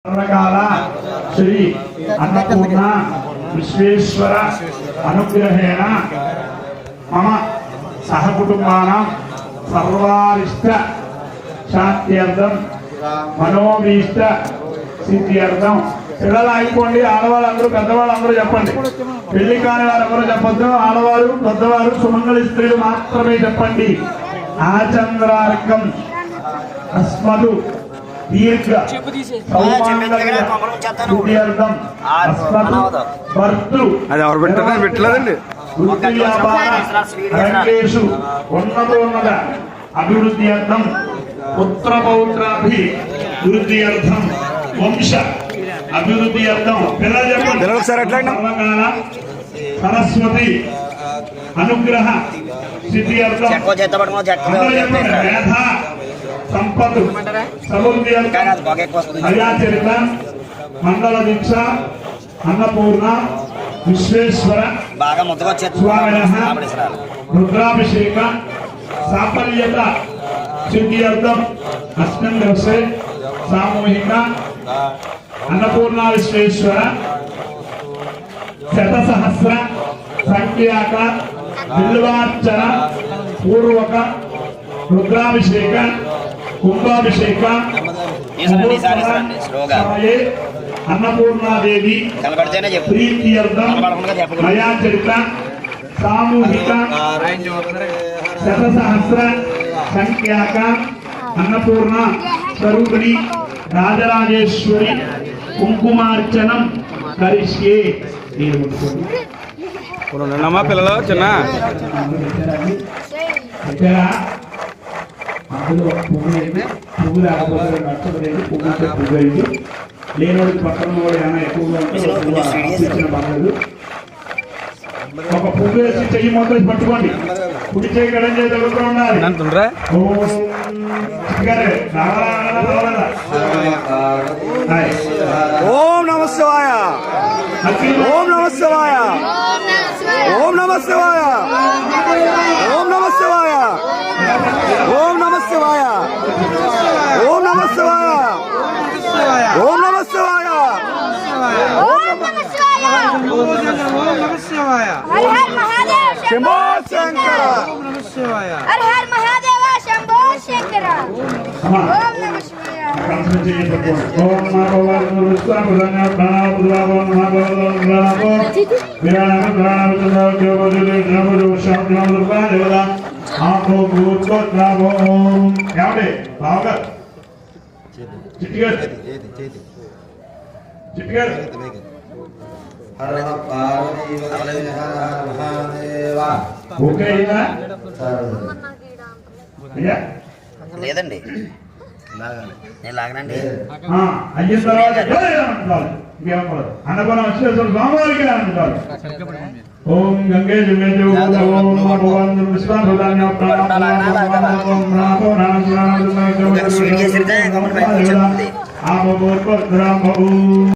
सर्वकाल श्री अन्नपूर्णा विश्वेश्वर अनुग्रहेण मम सहकुटुम्बानां सर्वारिष्ट शांत्यर्थं मनोभीष्ट सिद्ध्यर्थं పిల్లలు ఆగిపోండి. ఆడవాళ్ళందరూ పెద్దవాళ్ళందరూ చెప్పండి. పెళ్లి కాని వారెవరూ చెప్పొద్దు. ఆడవారు పెద్దవారు సుమంగళి స్త్రీలు మాత్రమే చెప్పండి. ఆచంద్రార్కం అస్మదు దీర్ఘ సౌమాంగళ్యం అస్మదు భర్తృ వృత్తి వ్యాపార రంగేషు ఉన్నతోన్నత అభివృద్ధి అర్థం పుత్ర పౌత్రాభి వృద్ధి అర్థం వంశ అభివృద్ధి అర్థం సర్వకాల సరస్వతి అనుగ్రహ సిద్ధి అర్థం మేధ సంపత్తు సమృద్ధి అర్థం అయాచరిత మండల దీక్ష అన్నపూర్ణ విశ్వేశ్వర స్వామినః రుద్రాభిషేక సాఫల్యత సిద్ధి అర్థం అస్మిన్ దివసే సామూహిక अन्नपूर्णा विश्वेश्वर शतसहस्र संख्याक बिल्वार्चन पूर्वक रुद्राभिषेक कुंभाभिषेक समये अन्नपूर्णा देवी प्रीत्यर्थं मया चरित सामूहिक शतसहस्र संख्याक अन्नपूर्णा स्वरूपिणी राजराजेश्वरी కుంకుమార్చనం కరిష్యే. నమ్మా పిల్లలు చిన్న అందులో పువ్వు లేకపోతే నచ్చలేదు. పువ్వు అయింది లేనివాడికి పక్కన కూడా ఏమైనా ఎక్కువగా పర్లేదు. ఒక పువ్వు వేసి చెయ్యి మొదలు పట్టుకోండి. కుడి చేయి గడం చేయి తగ్గుతూ ఉండాలి. ఓం నమ శివాయ ఓం నమ శివాయ ఓం నమ శివాయ ఓం నమ శివాయ ఓం నమ శివాయ ఓం నమ శివాయ ఓం నమ శివాయ శంభో శంకర హర హర మహాదేవ శంభో శంకర ఓం నమః శివాయ ఓం నమో లేదండి నేను లాగనండి. అయిన తర్వాత అన్నపూర్ణ వచ్చేసరికి స్వామివారికి అంటారు. ఓం గంగే